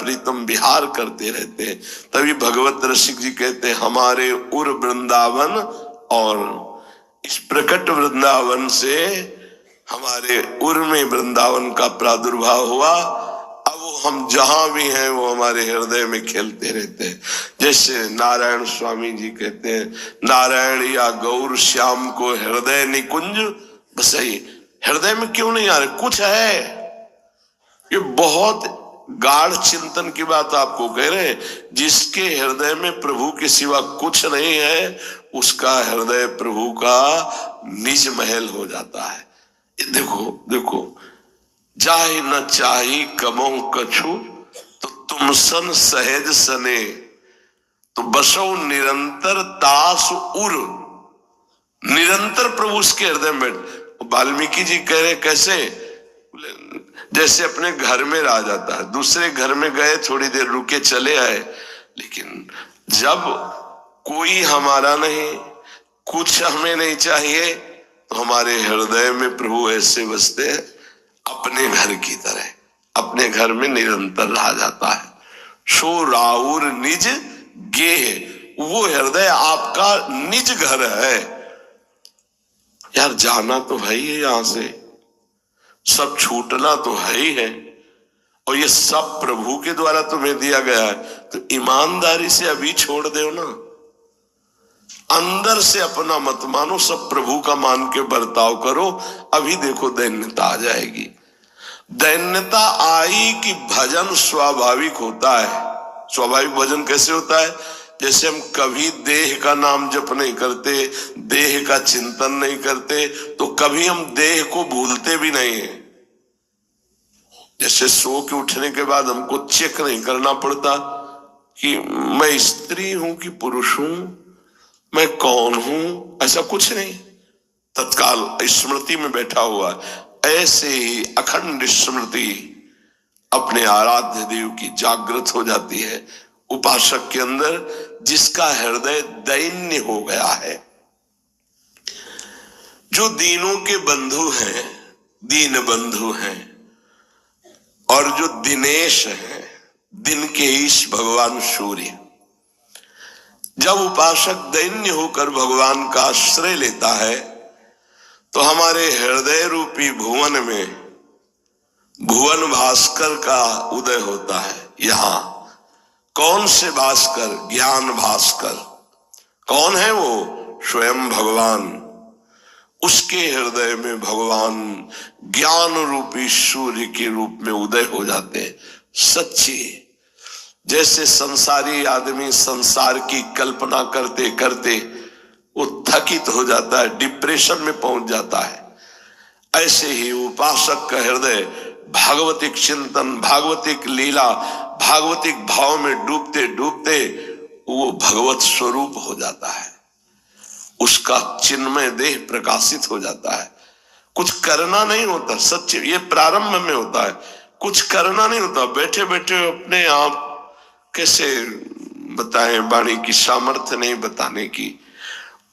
प्रीतम विहार करते रहते हैं। तभी भगवत रसिक जी कहते हैं हमारे उर वृंदावन, और इस प्रकट वृंदावन से हमारे उर में वृंदावन का प्रादुर्भाव हुआ। अब वो हम जहां भी हैं वो हमारे हृदय में खेलते रहते हैं। जैसे नारायण स्वामी जी कहते हैं, नारायण या गौर श्याम को हृदय निकुंज बसई। हृदय में क्यों नहीं आ रहे? कुछ है। ये बहुत गाढ़ चिंतन की बात आपको कह रहे हैं। जिसके हृदय में प्रभु के सिवा कुछ नहीं है, उसका हृदय प्रभु का निज महल हो जाता है। देखो देखो, जाहि न चाही कमो कछु, तो तुम सन सहज सने, तो बसो निरंतर तास उर। निरंतर प्रभु उसके हृदय में। वाल्मीकि जी कह रहे कैसे? जैसे अपने घर में रह जाता है, दूसरे घर में गए, थोड़ी देर रुके चले आए, लेकिन जब कोई हमारा नहीं, कुछ हमें नहीं चाहिए, तो हमारे हृदय में प्रभु ऐसे बसते हैं अपने घर की तरह, अपने घर में निरंतर रह जाता है। सो राउर निज गेह, वो हृदय आपका निज घर है। यार जाना तो है ही है, यहां से सब छूटना तो है ही है, और ये सब प्रभु के द्वारा तुम्हें दिया गया है। तो ईमानदारी से अभी छोड़ दो ना, अंदर से अपना मत मानो, सब प्रभु का मान के बर्ताव करो। अभी देखो दैन्यता आ जाएगी। दैन्यता आई कि भजन स्वाभाविक होता है। स्वाभाविक भजन कैसे होता है? जैसे हम कभी देह का नाम जप नहीं करते, देह का चिंतन नहीं करते, तो कभी हम देह को भूलते भी नहीं है। जैसे सो के उठने के बाद हमको चेक नहीं करना पड़ता कि मैं स्त्री हूं कि पुरुष हूं, मैं कौन हूं, ऐसा कुछ नहीं, तत्काल स्मृति में बैठा हुआ। ऐसे ही अखंड स्मृति अपने आराध्य देव की जागृत हो जाती है उपासक के अंदर, जिसका हृदय दैन्य हो गया है। जो दीनों के बंधु हैं, दीन बंधु हैं, और जो दिनेश हैं, दिन के ईश भगवान सूर्य। जब उपासक दैन्य होकर भगवान का आश्रय लेता है, तो हमारे हृदय रूपी भुवन में भुवन भास्कर का उदय होता है। यहां कौन से भास्कर? ज्ञान भास्कर। कौन है वो? स्वयं भगवान। उसके हृदय में भगवान ज्ञान रूपी सूर्य के रूप में उदय हो जाते हैं। सच्ची, जैसे संसारी आदमी संसार की कल्पना करते करते वो थकित हो जाता है, डिप्रेशन में पहुंच जाता है, ऐसे ही उपासक का हृदय भागवतिक चिंतन, भागवतिक लीला, भागवतिक भाव में डूबते डूबते वो भगवत स्वरूप हो जाता है। उसका चिन्मय देह प्रकाशित हो जाता है। कुछ करना नहीं होता। सच्चे, ये प्रारंभ में होता है, कुछ करना नहीं होता। बैठे बैठे अपने आप कैसे बताएं, वाणी की सामर्थ्य नहीं बताने की,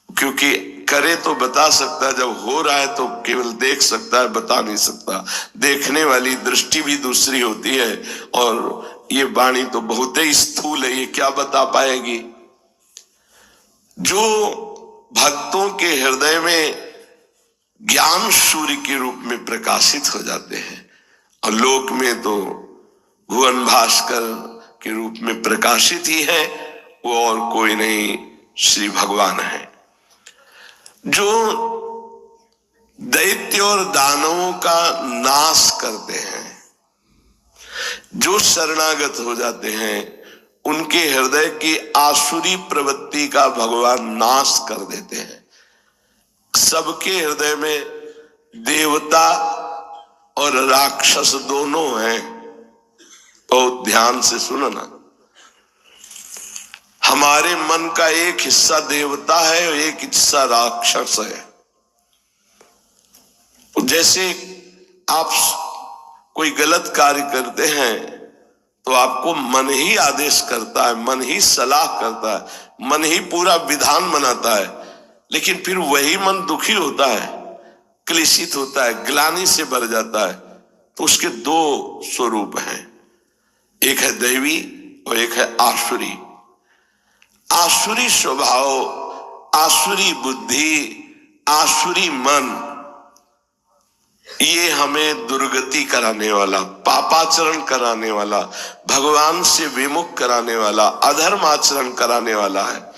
क्योंकि करे तो बता सकता है, जब हो रहा है तो केवल देख सकता है, बता नहीं सकता। देखने वाली दृष्टि भी दूसरी होती है, और ये वाणी तो बहुत ही स्थूल है, ये क्या बता पाएगी। जो भक्तों के हृदय में ज्ञान सूर्य के रूप में प्रकाशित हो जाते हैं, और लोक में तो भुवन भास्कर के रूप में प्रकाशित ही है, वो और कोई नहीं, श्री भगवान है। जो दैत्य और दानवों का नाश करते हैं, जो शरणागत हो जाते हैं, उनके हृदय की आसुरी प्रवृत्ति का भगवान नाश कर देते हैं। सबके हृदय में देवता और राक्षस दोनों हैं। तो ध्यान से सुनो ना, हमारे मन का एक हिस्सा देवता है और एक हिस्सा राक्षस है। जैसे आप कोई गलत कार्य करते हैं तो आपको मन ही आदेश करता है, मन ही सलाह करता है, मन ही पूरा विधान बनाता है, लेकिन फिर वही मन दुखी होता है, क्लेशित होता है, ग्लानि से भर जाता है। तो उसके दो स्वरूप हैं, एक है दैवी और एक है आसुरी। आसुरी स्वभाव, आसुरी बुद्धि, आसुरी मन, ये हमें दुर्गति कराने वाला, पापाचरण कराने वाला, भगवान से विमुख कराने वाला, अधर्म आचरण कराने वाला है।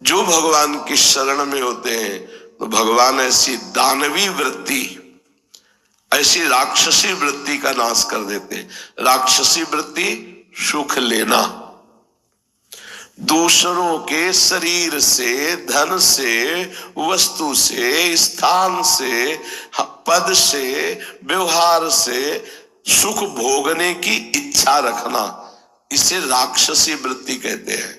जो भगवान की शरण में होते हैं तो भगवान ऐसी दानवी वृत्ति, ऐसी राक्षसी वृत्ति का नाश कर देते हैं। राक्षसी वृत्ति सुख लेना, दूसरों के शरीर से, धन से, वस्तु से, स्थान से, पद से, व्यवहार से सुख भोगने की इच्छा रखना, इसे राक्षसी वृत्ति कहते हैं।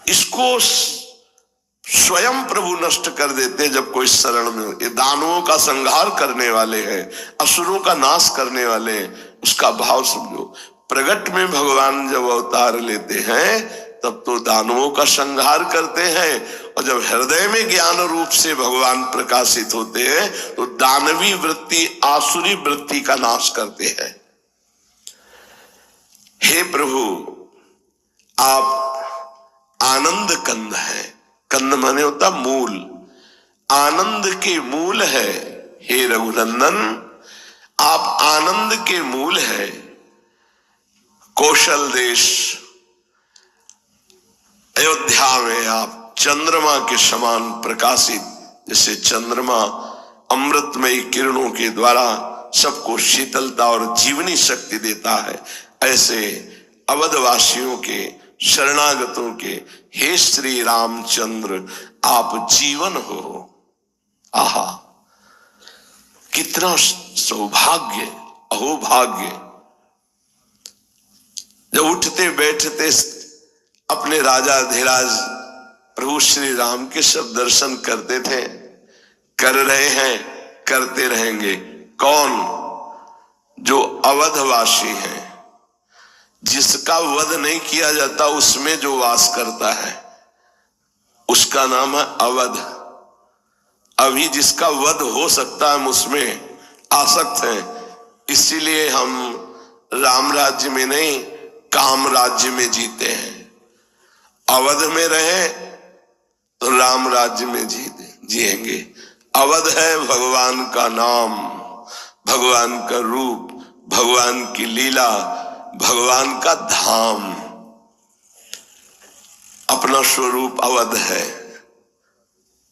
इसको स्वयं प्रभु नष्ट कर देते हैं जब कोई शरण में। ये दानवों का संहार करने वाले हैं, असुरों का नाश करने वाले हैं। उसका भाव समझो। प्रगट में भगवान जब अवतार लेते हैं तब तो दानवों का संहार करते हैं, और जब हृदय में ज्ञान रूप से भगवान प्रकाशित होते हैं तो दानवी वृत्ति, आसुरी वृत्ति का नाश करते हैं। हे प्रभु, आप आनंद कंद है। कंद माने होता मूल, आनंद के मूल है। हे रघुनंदन, आप आनंद के मूल है। कौशल देश अयोध्या में आप चंद्रमा के समान प्रकाशित, जैसे चंद्रमा अमृतमयी किरणों के द्वारा सबको शीतलता और जीवनी शक्ति देता है, ऐसे अवधवासियों के, शरणागतों के हे श्री रामचंद्र आप जीवन हो। आहा, कितना सौभाग्य, अहोभाग्य। जब उठते बैठते अपने राजा धीराज प्रभु श्री राम के सब दर्शन करते थे। कर रहे हैं, करते रहेंगे। कौन? जो अवधवासी है, जिसका वध नहीं किया जाता उसमें जो वास करता है उसका नाम है अवध। अभी जिसका वध हो सकता है हम उसमें आसक्त हैं, इसीलिए हम राम राज्य में नहीं काम राज्य में जीते हैं। अवध में रहे तो राम राज्य में जिएंगे। अवध है भगवान का नाम, भगवान का रूप, भगवान की लीला, भगवान का धाम। अपना स्वरूप अवध है।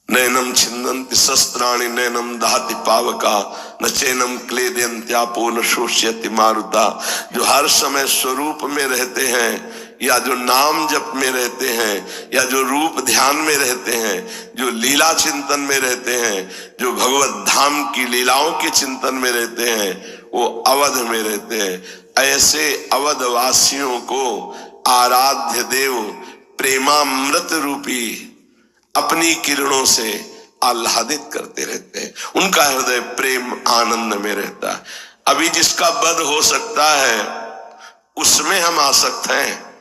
नैनम छिन्दन्ति शस्त्राणि नैनम दहति पावका न चैनम क्लेदयन्त्यापो न शोष्यति मारुता। जो हर समय स्वरूप में रहते हैं, या जो नाम जप में रहते हैं, या जो रूप ध्यान में रहते हैं, जो लीला चिंतन में रहते हैं, जो भगवत धाम की लीलाओं के चिंतन में रहते हैं, वो अवध में रहते हैं। ऐसे अवधवासियों को आराध्य देव प्रेमामृत रूपी अपनी किरणों से आह्लादित करते रहते हैं। उनका हृदय प्रेम आनंद में रहता है। अभी जिसका वध हो सकता है उसमें हम आसक्त हैं।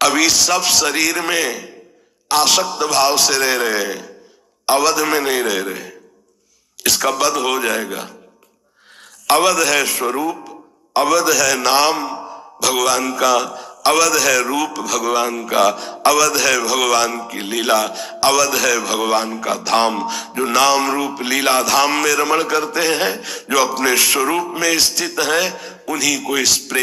अभी सब शरीर में आसक्त भाव से रह रहे हैं, अवध में नहीं रह रहे। इसका वध हो जाएगा। अवध है स्वरूप, अवध है नाम भगवान का, अवध है रूप भगवान का, अवध है भगवान की लीला, अवध है भगवान का धाम। जो नाम रूप लीला धाम में रमण करते हैं, जो अपने स्वरूप में स्थित हैं, उन्हीं को इस प्रेम